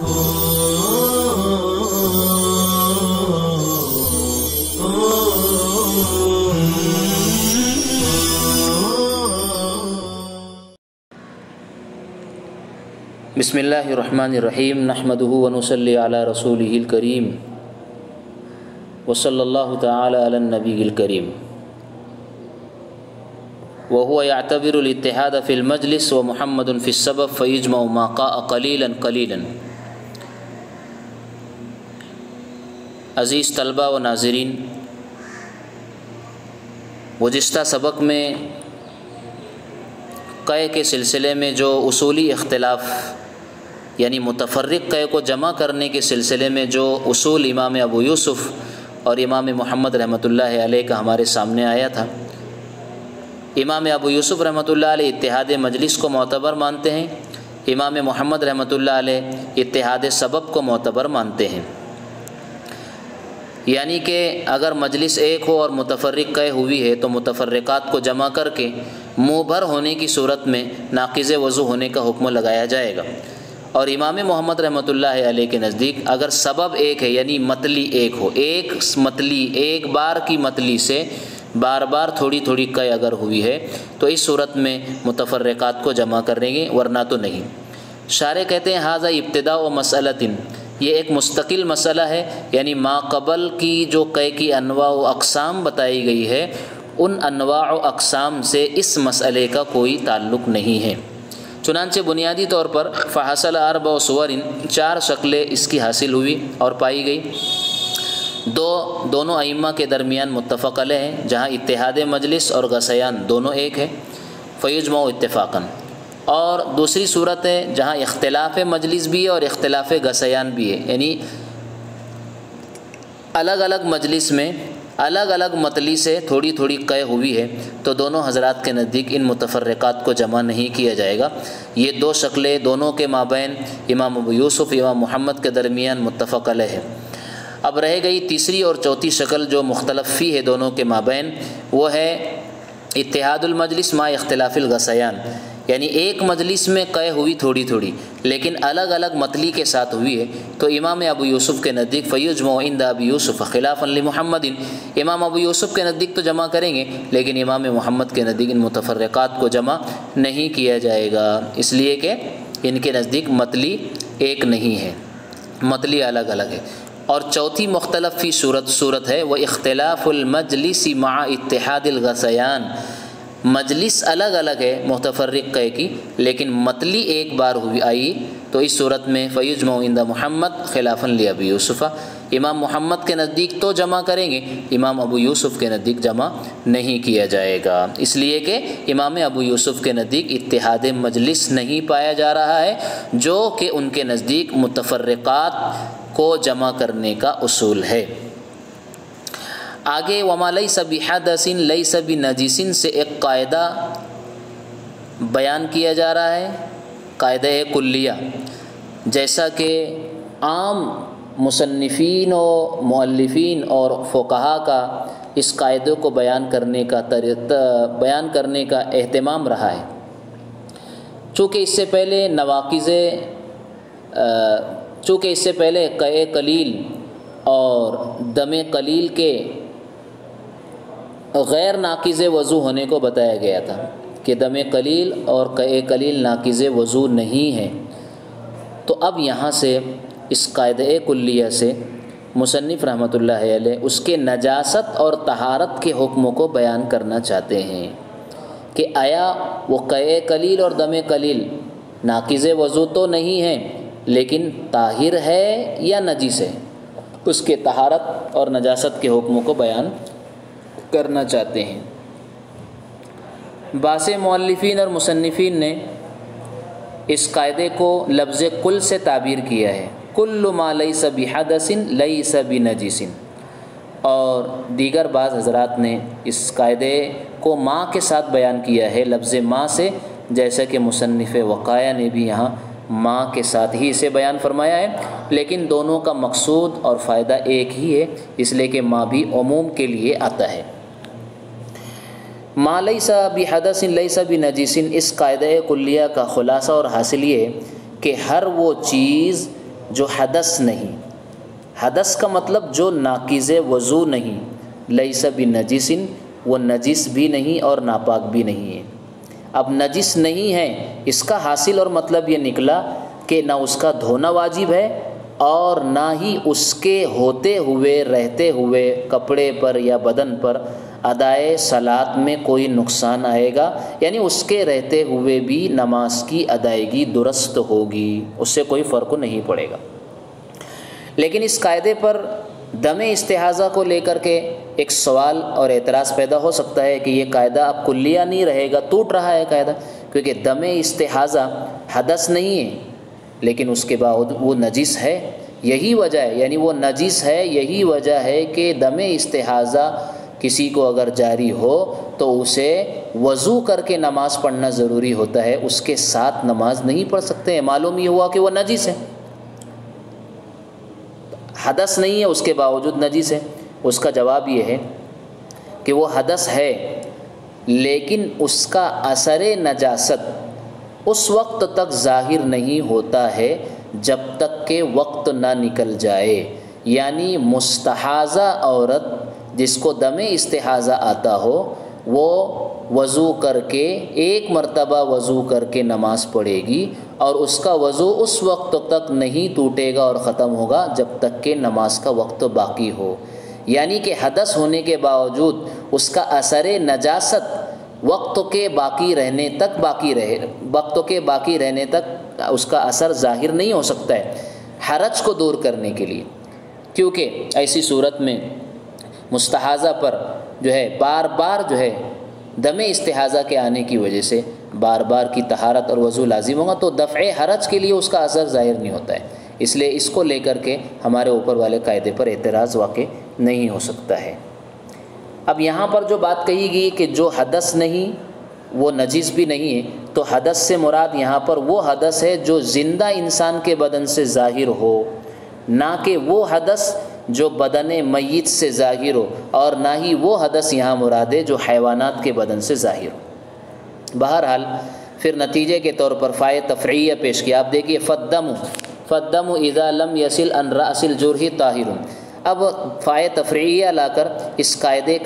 بسم اللہ الرحمن الرحیم نحمدہ ونصلی علی رسولہ الکریم وصلی اللہ تعالی علی النبی الکریم وهو يعتبر الاتحاد في المجلس ومحمد في السبب فيجمع ما قاء قليلا قليلا۔ عزیز طلبہ و ناظرین، گزشتہ سبق میں قے کے سلسلے میں جو اصولی اختلاف یعنی متفرق قے کو جمع کرنے کے سلسلے میں جو اصول امام ابو یوسف اور امام محمد رحمۃ اللہ علیہ کا ہمارے سامنے آیا تھا۔ امام ابو یوسف رحمۃ اللہ علیہ اتحاد مجلس کو معتبر مانتے ہیں، امام محمد رحمۃ اللہ علیہ اتحاد سبب کو معتبر مانتے ہیں، یعنی کہ اگر مجلس ایک ہو اور متفرق قے ہوئی ہے تو متفرقات کو جمع کر کے منہ بھر ہونے کی صورت میں ناقض وضو ہونے کا حکم لگایا جائے گا۔ اور امام محمد رحمۃ اللہ علیہ کے نزدیک اگر سبب ایک ہے یعنی متلی ایک ہو، ایک بار کی متلی سے بار بار تھوڑی تھوڑی قے اگر ہوئی ہے تو اس صورت میں متفرقات کو جمع کریں گے، ورنہ تو نہیں۔ شارح کہتے ہیں ھذا ابتداء و مسئلۃ، یہ ایک مستقل مسئلہ ہے، یعنی ما قبل کی جو قے کی انواع و اقسام بتائی گئی ہے ان انواع و اقسام سے اس مسئلے کا کوئی تعلق نہیں ہے۔ چنانچہ بنیادی طور پر فحصل اربع صور، 4 شکلیں اس کی حاصل ہوئی اور پائی گئی۔ دونوں ائمہ کے درمیان متفق علیہ ہیں، جہاں اتحاد مجلس اور غثیان دونوں ایک ہے، فیجمع اتفاقاً۔ اور دوسری صورت ہے جہاں اختلاف مجلس بھی ہے اور اختلاف غثیان بھی ہے، یعنی الگ الگ مجلس میں الگ الگ متلی سے تھوڑی تھوڑی قے ہوئی ہے تو دونوں حضرات کے نزدیک ان متفرقات کو جمع نہیں کیا جائے گا۔ یہ 2 شکلیں دونوں کے مابین امام ابو یوسف امام محمد کے درمیان متفق علیہ ہے۔ اب رہ گئی تیسری اور چوتھی شکل جو مختلف فی ہے دونوں کے مابین، وہ ہے اتحاد المجلس مع اختلاف الغثیان، یعنی ایک مجلس میں قے ہوئی تھوڑی تھوڑی لیکن الگ الگ متلی کے ساتھ ہوئی ہے تو امام ابو یوسف کے نزدیک فیجمع عند ابی یوسف خلافا لمحمد، امام ابو یوسف کے نزدیک تو جمع کریں گے لیکن امام محمد کے نزدیک ان متفرقات کو جمع نہیں کیا جائے گا، اس لیے کہ ان کے نزدیک متلی ایک نہیں ہے، متلی الگ الگ ہے۔ اور چوتھی مختلف فی صورت ہے وہ اختلاف المجلس مع اتحاد الغثیان، مجلس الگ الگ ہے متفرق قے کی لیکن متلی ایک بار ہوئی آئی تو اس صورت میں فیجمع عند محمد خلافا لابی یوسف، امام محمد کے نزدیک تو جمع کریں گے، امام ابو یوسف کے نزدیک جمع نہیں کیا جائے گا، اس لیے کہ امام ابو یوسف کے نزدیک اتحاد مجلس نہیں پایا جا رہا ہے جو کہ ان کے نزدیک متفرقات کو جمع کرنے کا اصول ہے۔ آگے وما لیس بحدث لیس بنجس سے ایک قاعدہ بیان کیا جا رہا ہے، قاعدہ کلیہ، جیسا کہ عام مصنفین و مؤلفین اور فقہا کا اس قاعدے کو بیان کرنے کا اہتمام رہا ہے۔ چونکہ اس سے پہلے قے قلیل اور دم قلیل کے غیر ناقض وضو ہونے کو بتایا گیا تھا کہ دم قلیل اور قے قلیل ناقض وضو نہیں ہے، تو اب یہاں سے اس قاعدہ کلیہ سے مصنف رحمۃ اللہ علیہ اس کے نجاست اور طہارت کے حکموں کو بیان کرنا چاہتے ہیں کہ آیا وہ قے قلیل اور دم قلیل ناقض وضو تو نہیں ہے لیکن طاہر ہے یا نجس ہے، اس کے طہارت اور نجاست کے حکموں کو بیان کرنا چاہتے ہیں۔ بعض مؤلفین اور مصنفین نے اس قاعدے کو لفظ کل سے تعبیر کیا ہے، کل ما لیس بحدث لیس بنجس، اور دیگر بعض حضرات نے اس قاعدے کو ما کے ساتھ بیان کیا ہے لفظ ما سے، جیسا کہ مصنف وقایہ نے بھی یہاں ما کے ساتھ ہی اسے بیان فرمایا ہے، لیکن دونوں کا مقصود اور فائدہ ایک ہی ہے، اس لیے کہ ما بھی عموم کے لیے آتا ہے۔ ما لیس بحدث لیس بنجس، اس قاعدہ کلیہ کا خلاصہ اور حاصل یہ ہے کہ ہر وہ چیز جو حدث نہیں، حدث کا مطلب جو ناقض وضو نہیں، لیس بنجس، وہ نجس بھی نہیں اور ناپاک بھی نہیں ہے۔ اب نجس نہیں ہے، اس کا حاصل اور مطلب یہ نکلا کہ نہ اس کا دھونا واجب ہے اور نہ ہی اس کے ہوتے ہوئے رہتے ہوئے کپڑے پر یا بدن پر ادائے صلاۃ میں کوئی نقصان آئے گا، یعنی اس کے رہتے ہوئے بھی نماز کی ادائیگی درست ہوگی، اس سے کوئی فرق نہیں پڑے گا۔ لیکن اس قاعدے پر دم استحاضہ کو لے کر کے ایک سوال اور اعتراض پیدا ہو سکتا ہے کہ یہ قاعدہ اب کلیہ نہیں رہے گا، ٹوٹ رہا ہے قاعدہ، کیونکہ دم استحاضہ حدث نہیں ہے لیکن اس کے باوجود وہ نجس ہے۔ یہی وجہ ہے، یعنی وہ نجس ہے، یہی وجہ ہے کہ دم استحاضہ کسی کو اگر جاری ہو تو اسے وضو کر کے نماز پڑھنا ضروری ہوتا ہے، اس کے ساتھ نماز نہیں پڑھ سکتے ہیں۔ معلوم یہ ہوا کہ وہ نجس ہے، حدث نہیں ہے اس کے باوجود نجس ہے۔ اس کا جواب یہ ہے کہ وہ حدث ہے لیکن اس کا اثر نجاست اس وقت تک ظاہر نہیں ہوتا ہے جب تک کہ وقت نہ نکل جائے، یعنی مستحاضہ عورت جس کو دم استحاضہ آتا ہو وہ وضو کر کے ایک مرتبہ وضو کر کے نماز پڑھے گی اور اس کا وضو اس وقت تک نہیں ٹوٹے گا اور ختم ہوگا جب تک کہ نماز کا وقت باقی ہو، یعنی کہ حدث ہونے کے باوجود اس کا اثر نجاست وقت کے باقی رہنے تک اس کا اثر ظاہر نہیں ہو سکتا ہے، حرج کو دور کرنے کے لیے، کیونکہ ایسی صورت میں مستحاضہ پر جو ہے بار بار جو ہے دم استحاضہ کے آنے کی وجہ سے بار بار کی طہارت اور وضو لازم ہوگا، تو دفع حرج کے لیے اس کا اثر ظاہر نہیں ہوتا ہے، اس لیے اس کو لے کر کے ہمارے اوپر والے قاعدے پر اعتراض واقع نہیں ہو سکتا ہے۔ اب یہاں پر جو بات کہی گئی کہ جو حدث نہیں وہ نجس بھی نہیں ہے، تو حدث سے مراد یہاں پر وہ حدث ہے جو زندہ انسان کے بدن سے ظاہر ہو، نہ کہ وہ حدث جو بدن میت سے ظاہر ہو، اور نہ ہی وہ حدث یہاں مراد ہے جو حیوانات کے بدن سے ظاہر ہو۔ بہرحال پھر نتیجے کے طور پر فائدہ تفریعیہ پیش کیا۔ آپ دیکھیے فالدم اذا لم يصل عن رأس الجرح طاہر۔ اب فائدہ تفریعیہ لا کر اس قاعدے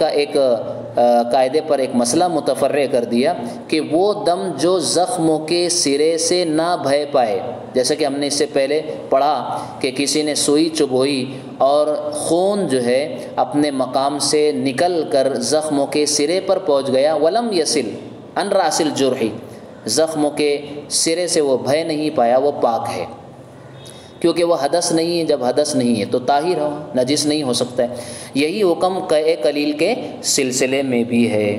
پر ایک مسئلہ متفرع کر دیا کہ وہ دم جو زخموں کے سرے سے نہ بہہ پائے، جیسا کہ ہم نے اس سے پہلے پڑھا کہ کسی نے سوئی چبھوئی اور خون جو ہے اپنے مقام سے نکل کر زخموں کے سرے پر پہنچ گیا، ولم یصل عن رأس الجرح، زخموں کے سرے سے وہ بہہ نہیں پایا، وہ پاک ہے، کیونکہ وہ حدث نہیں ہے۔ جب حدث نہیں ہے تو طاہر ہو، نجس نہیں ہو سکتا ہے۔ یہی حکم قیء قلیل کے سلسلے میں بھی ہے،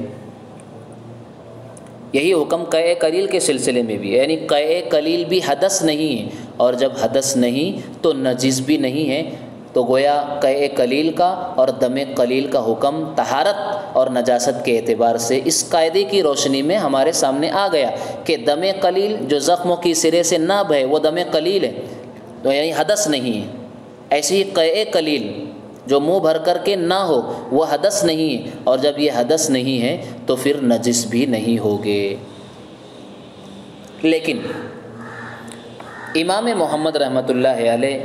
یہی حکم قیء قلیل کے سلسلے میں بھی ہے، یعنی قیء قلیل بھی حدث نہیں ہے، اور جب حدث نہیں تو نجس بھی نہیں ہے، تو گویا قیء قلیل کا اور دم قلیل کا حکم طہارت اور نجاست کے اعتبار سے اس قاعدے کی روشنی میں ہمارے سامنے آ گیا کہ دم قلیل جو زخموں کی سرے سے نہ بہے وہ دم قلیل ہے، تو یعنی حدث نہیں ہے۔ ایسے ہی قیء قلیل جو منہ بھر کر کے نہ ہو وہ حدث نہیں ہے، اور جب یہ حدث نہیں ہے تو پھر نجس بھی نہیں ہوگے۔ لیکن امام محمد رحمۃ اللہ علیہ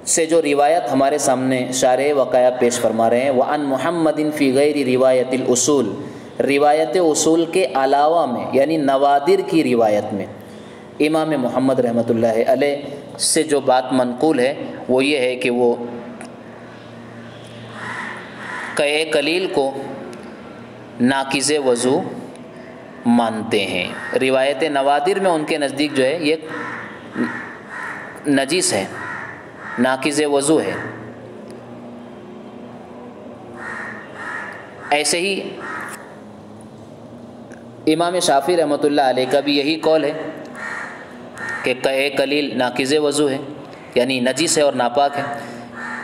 سے جو روایت ہمارے سامنے شارح وقایع پیش فرما رہے ہیں، وعن محمد فی غیر روایت الاصول، روایت اصول کے علاوہ میں یعنی نوادر کی روایت میں امام محمد رحمۃ اللہ علیہ سے جو بات منقول ہے وہ یہ ہے کہ وہ قیء قلیل کو ناقض وضو مانتے ہیں۔ روایت نوادر میں ان کے نزدیک جو ہے یہ نجس ہے، ناقض وضو ہے۔ ایسے ہی امام شافعی رحمۃ اللہ علیہ کا بھی یہی قول ہے کہ قیء قلیل ناقض وضو ہے، یعنی نجس ہے اور ناپاک ہے۔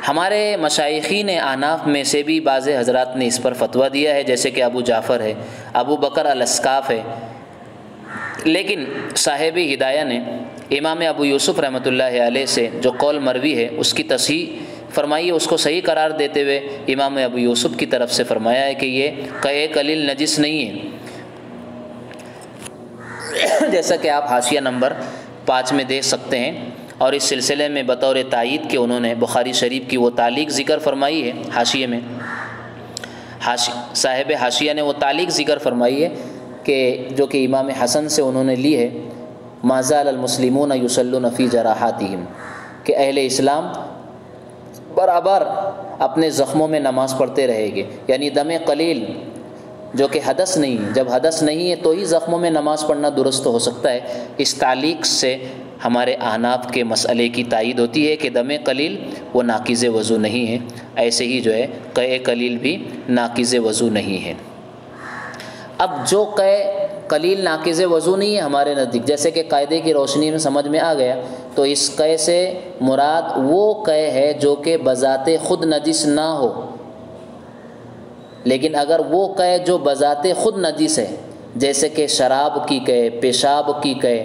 ہمارے مشائخین احناف میں سے بھی بعض حضرات نے اس پر فتویٰ دیا ہے، جیسے کہ ابو جعفر ہے، ابو بکر الاسقاف ہے، لیکن صاحب ہدایہ نے امام ابو یوسف رحمۃ اللہ علیہ سے جو قول مروی ہے اس کی تصحیح فرمائی ہے، اس کو صحیح قرار دیتے ہوئے امام ابو یوسف کی طرف سے فرمایا ہے کہ یہ قیء قلیل نجس نہیں ہے، جیسا کہ آپ حاشیہ نمبر 5 میں دیکھ سکتے ہیں، اور اس سلسلے میں بطور تائید کہ انہوں نے بخاری شریف کی وہ تعلیق ذکر فرمائی ہے حاشیے میں، صاحب حاشیہ نے وہ تعلیق ذکر فرمائی ہے کہ جو کہ امام حسن سے انہوں نے لی ہے، ما زال المسلمون یصلون فی جراحاتہم، کہ اہل اسلام برابر اپنے زخموں میں نماز پڑھتے رہیں گے، یعنی دم قلیل جو کہ حدث نہیں، جب حدث نہیں ہے تو ہی زخموں میں نماز پڑھنا درست ہو سکتا ہے۔ اس تعلیق سے ہمارے احناف کے مسئلے کی تائید ہوتی ہے کہ دم قلیل وہ ناقض وضو نہیں ہے، ایسے ہی جو ہے قے قلیل بھی ناقض وضو نہیں ہے۔ اب جو قے قلیل ناقض وضو نہیں ہے ہمارے نزدیک، جیسے کہ قاعدے کی روشنی میں سمجھ میں آ گیا، تو اس قے سے مراد وہ قے ہے جو کہ بذات خود نجس نہ ہو، لیکن اگر وہ قے جو بذات خود نجس ہے، جیسے کہ شراب کی قے، پیشاب کی قے،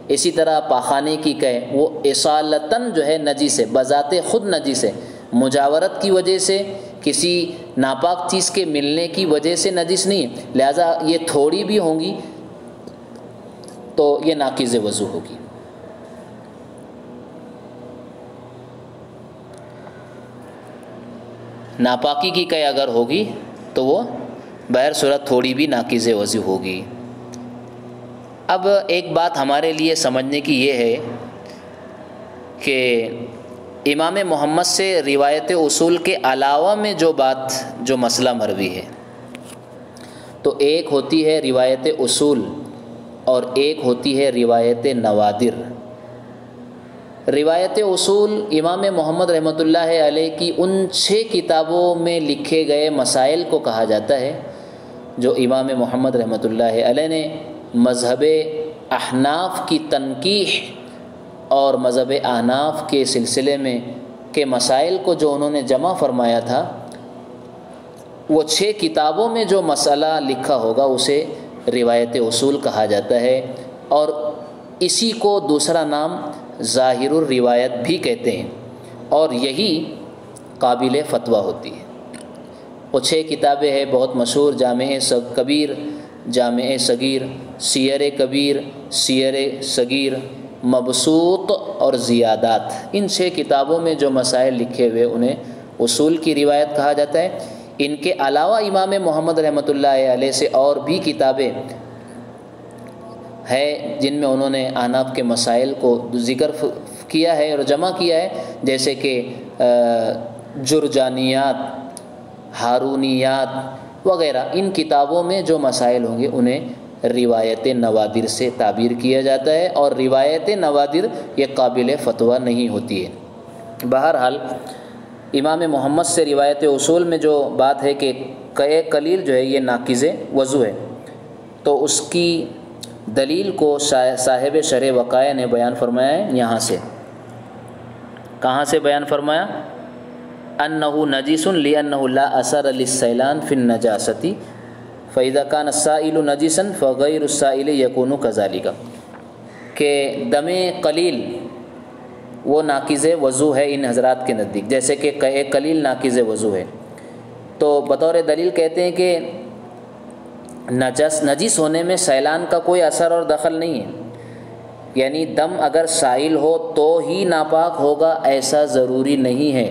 اسی طرح پاخانے کی قے، وہ اصالتاً جو ہے نجس ہے، بذات خود نجس ہے، مجاورت کی وجہ سے، کسی ناپاک چیز کے ملنے کی وجہ سے نجس نہیں ہے، لہٰذا یہ تھوڑی بھی ہوں گی تو یہ ناقض وضو ہوگی۔ ناپاکی کی قے اگر ہوگی تو وہ بہر صورت تھوڑی بھی ناقض وضو ہوگی۔ اب ایک بات ہمارے لیے سمجھنے کی یہ ہے کہ امام محمد سے روایت اصول کے علاوہ میں جو مسئلہ مروی ہے، تو ایک ہوتی ہے روایت اصول اور ایک ہوتی ہے روایت نوادر۔ روایت اصول امام محمد رحمۃ اللہ علیہ کی ان 6 کتابوں میں لکھے گئے مسائل کو کہا جاتا ہے جو امام محمد رحمۃ اللہ علیہ نے مذہب احناف کی تنقیح اور مذہب احناف کے سلسلے میں کے مسائل کو جو انہوں نے جمع فرمایا تھا، وہ 6 کتابوں میں جو مسئلہ لکھا ہوگا اسے روایت اصول کہا جاتا ہے، اور اسی کو دوسرا نام ظاہر الروایت بھی کہتے ہیں، اور یہی قابل فتویٰ ہوتی ہے۔ وہ 6 کتابیں ہیں بہت مشہور، جامع کبیر، جامع صغیر، سیر کبیر، سیر صغیر، مبسوط اور زیادات۔ ان 6 کتابوں میں جو مسائل لکھے ہوئے انہیں اصول کی روایت کہا جاتا ہے۔ ان کے علاوہ امام محمد رحمۃ اللہ علیہ سے اور بھی کتابیں ہے جن میں انہوں نے احناف کے مسائل کو ذکر کیا ہے اور جمع کیا ہے، جیسے کہ جرجانیات، ہارونیات وغیرہ۔ ان کتابوں میں جو مسائل ہوں گے انہیں روایت نوادر سے تعبیر کیا جاتا ہے، اور روایت نوادر یہ قابل فتویٰ نہیں ہوتی ہے۔ بہرحال امام محمد سے روایت اصول میں جو بات ہے کہ قے قلیل جو ہے یہ ناقض وضو ہے، تو اس کی دلیل کو صاحب شرح وقایع نے بیان فرمایا ہے یہاں سے۔ کہاں سے بیان فرمایا؟ انہ نجس لانہ لا اثر للسیلان فی النجاست فاذا کان السائل نجسا فغیر السائل یکون کذالک، کہ دم قلیل وہ ناقض وضو ہے ان حضرات کے نزدیک، جیسے کہ قے قلیل ناقض وضو ہے، تو بطور دلیل کہتے ہیں کہ نجس ہونے میں سیلان کا کوئی اثر اور دخل نہیں ہے، یعنی دم اگر سائل ہو تو ہی ناپاک ہوگا ایسا ضروری نہیں ہے،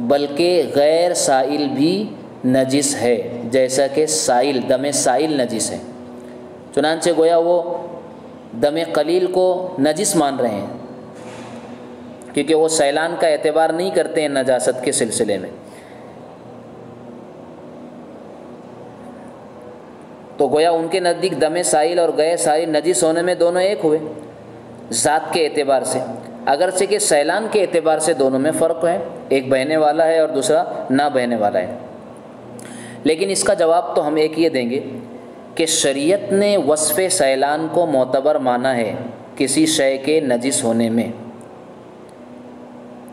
بلکہ غیر سائل بھی نجس ہے، جیسا کہ سائل دم سائل نجس ہے۔ چنانچہ گویا وہ دم قلیل کو نجس مان رہے ہیں کیونکہ وہ سیلان کا اعتبار نہیں کرتے ہیں نجاست کے سلسلے میں۔ تو گویا ان کے نزدیک دم سائل اور غیر سائل نجس ہونے میں دونوں ایک ہوئے ذات کے اعتبار سے، اگرچہ کہ سیلان کے اعتبار سے دونوں میں فرق ہے، ایک بہنے والا ہے اور دوسرا نہ بہنے والا ہے۔ لیکن اس کا جواب تو ہم ایک یہ دیں گے کہ شریعت نے وصف سیلان کو معتبر مانا ہے کسی شے کے نجس ہونے میں،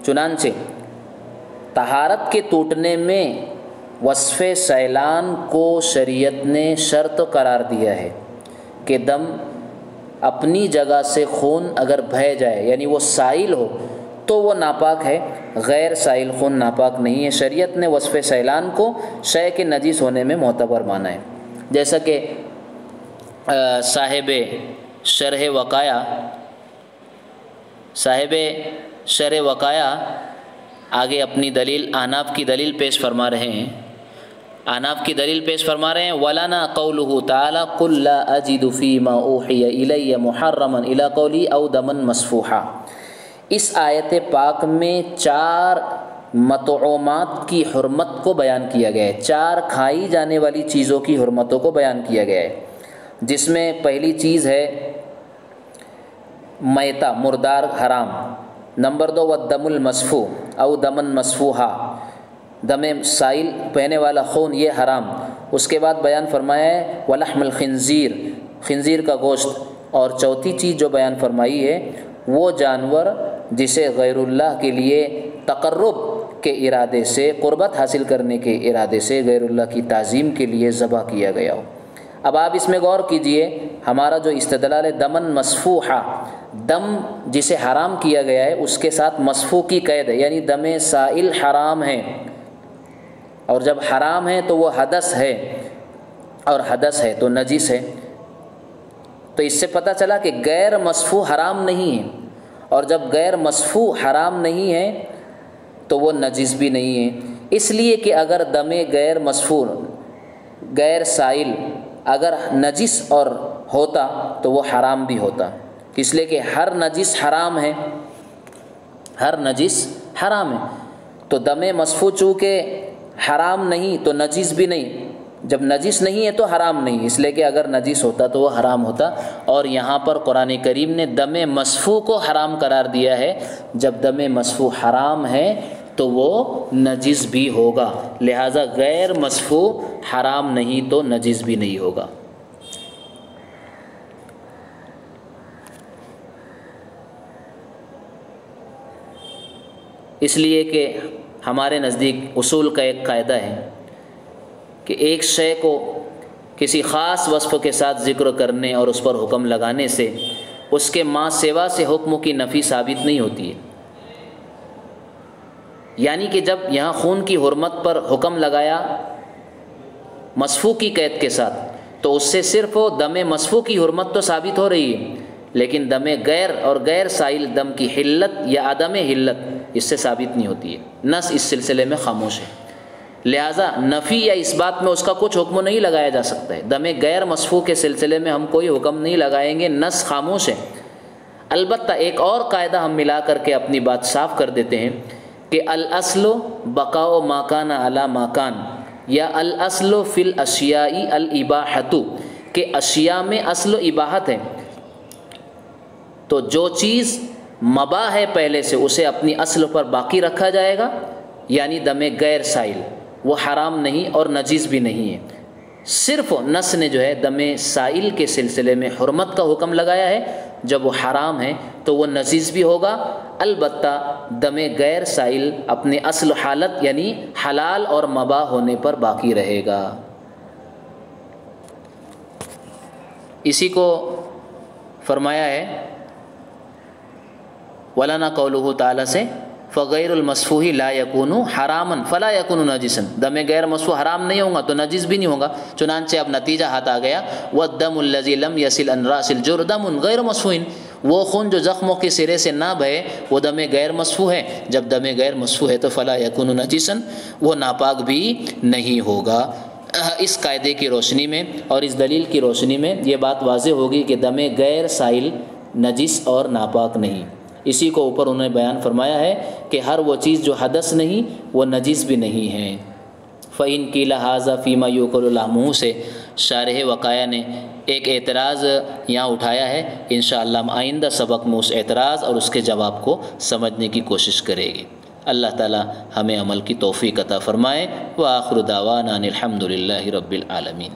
چنانچہ طہارت کے ٹوٹنے میں وصف سیلان کو شریعت نے شرط قرار دیا ہے کہ دم اپنی جگہ سے خون اگر بہہ جائے یعنی وہ سائل ہو تو وہ ناپاک ہے، غیر سائل خون ناپاک نہیں ہے۔ شریعت نے وصف سیلان کو شے کے نجس ہونے میں معتبر مانا ہے، جیسا کہ صاحب شرح وقایا صاحب شرح وقایا آگے اپنی دلیل احناف کی دلیل پیش فرما رہے ہیں۔ احناف کی دلیل پیش فرما رہے ہیں وَلَنَا قَوْلُهُ تَعَالَى قُلْ لَا أَجِدُ فِي مَا أُوحِيَ إِلَيَّ مُحَرَّمًا إِلَىٰ قَوْلِهِ أَوْ دَمًا مَصْفُوحًا۔ اس آیت پاک میں 4 مطعومات کی حرمت کو بیان کیا گیا ہے، 4 کھائی جانے والی چیزوں کی حرمتوں کو بیان کیا گیا ہے، جس میں پہلی چیز ہے میتہ مردار حرام، نمبر 2 والدم المصفوح او دمن مصفوحا، دم سائل بہنے والا خون یہ حرام۔ اس کے بعد بیان فرمایا ہے ولحم الخنزیر، خنزیر کا گوشت، اور چوتھی چیز جو بیان فرمائی ہے وہ جانور جسے غیر اللہ کے لیے تقرب کے ارادے سے، قربت حاصل کرنے کے ارادے سے غیر اللہ کی تعظیم کے لیے ذبح کیا گیا ہو۔ اب آپ اس میں غور کیجئے، ہمارا جو استدلال ہے دمن مصفوحا، دم جسے حرام کیا گیا ہے اس کے ساتھ مصفوح کی قید ہے، یعنی دم سائل حرام ہے، اور جب حرام ہے تو وہ حدث ہے، اور حدث ہے تو نجس ہے۔ تو اس سے پتہ چلا کہ غیر مصفوح حرام نہیں ہے، اور جب غیر مصفوح حرام نہیں ہے تو وہ نجس بھی نہیں ہے، اس لیے کہ اگر دم غیر مصفوح غیر سائل اگر نجس اور ہوتا تو وہ حرام بھی ہوتا، اس لیے کہ ہر نجس حرام ہے، ہر نجس حرام ہے۔ تو دم مصفوح چونکہ حرام نہیں تو نجس بھی نہیں، جب نجس نہیں ہے تو حرام نہیں، اس لیے کہ اگر نجس ہوتا تو وہ حرام ہوتا۔ اور یہاں پر قرآن کریم نے دم مصفوح کو حرام قرار دیا ہے، جب دم مصفوح حرام ہے تو وہ نجس بھی ہوگا، لہٰذا غیر مصفوح حرام نہیں تو نجس بھی نہیں ہوگا۔ اس لیے کہ ہمارے نزدیک اصول کا ایک قاعدہ ہے کہ ایک شے کو کسی خاص وصف کے ساتھ ذکر کرنے اور اس پر حکم لگانے سے اس کے ما سوا سے حکم کی نفی ثابت نہیں ہوتی ہے۔ یعنی کہ جب یہاں خون کی حرمت پر حکم لگایا مصفوح کی قید کے ساتھ تو اس سے صرف دم مصفوح کی حرمت تو ثابت ہو رہی ہے، لیکن دم غیر اور غیر سائل دم کی حلت یا عدم حلت اس سے ثابت نہیں ہوتی ہے، نص اس سلسلے میں خاموش ہے، لہٰذا نفی یا اس بات میں اس کا کچھ حکم نہیں لگایا جا سکتا ہے۔ دم غیر مصفوح کے سلسلے میں ہم کوئی حکم نہیں لگائیں گے، نص خاموش ہے۔ البتہ ایک اور قاعدہ ہم ملا کر کے اپنی بات صاف کر دیتے ہیں کہ الاصل بقاء ما کان علی ما کان، یا الاصل فی الاشیاء الاباحۃ، کہ اشیاء میں اصل و اباحت ہے، تو جو چیز مباح ہے پہلے سے اسے اپنی اصل پر باقی رکھا جائے گا، یعنی دم غیر سائل وہ حرام نہیں اور نجس بھی نہیں ہے۔ صرف نص نے جو ہے دم سائل کے سلسلے میں حرمت کا حکم لگایا ہے، جب وہ حرام ہے تو وہ نجس بھی ہوگا، البتہ دم غیر سائل اپنے اصل حالت یعنی حلال اور مباح ہونے پر باقی رہے گا۔ اسی کو فرمایا ہے وَلَنَا قَوْلُهُ تعالیٰ سے فغیر المصفوح لا یکون حراما فلا یکون نجسا، دم غیر مصفوح حرام نہیں ہوگا تو نجس بھی نہیں ہوگا، چنانچہ اب نتیجہ ہاتھ آ گیا والدم الذی لم یصل عن راس الجرح دم غیر مصفوح، وہ خون جو زخموں کے سرے سے نہ بہے وہ دم غیر مصفوح ہے، جب دم غیر مصفوح ہے تو فلا یکون نجسا، وہ ناپاک بھی نہیں ہوگا۔ اس قاعدے کی روشنی میں اور اس دلیل کی روشنی میں یہ بات واضح ہوگی کہ دم غیر سائل نجس اور ناپاک نہیں۔ اسی کو اوپر انہوں نے بیان فرمایا ہے کہ ہر وہ چیز جو حدث نہیں وہ نجس بھی نہیں ہے۔ فَإِن قِيلَ هَذَا فِيمَا يُؤْكَلُ لَحْمُهُ سے شارح وقایا نے ایک اعتراض یہاں اٹھایا ہے، انشاءاللہ ہم آئندہ سبق میں اس اعتراض اور اس کے جواب کو سمجھنے کی کوشش کریں گے۔ اللہ تعالی ہمیں عمل کی توفیق عطا فرمائے۔ وآخر دعوانا ان الحمد للہ رب العالمین۔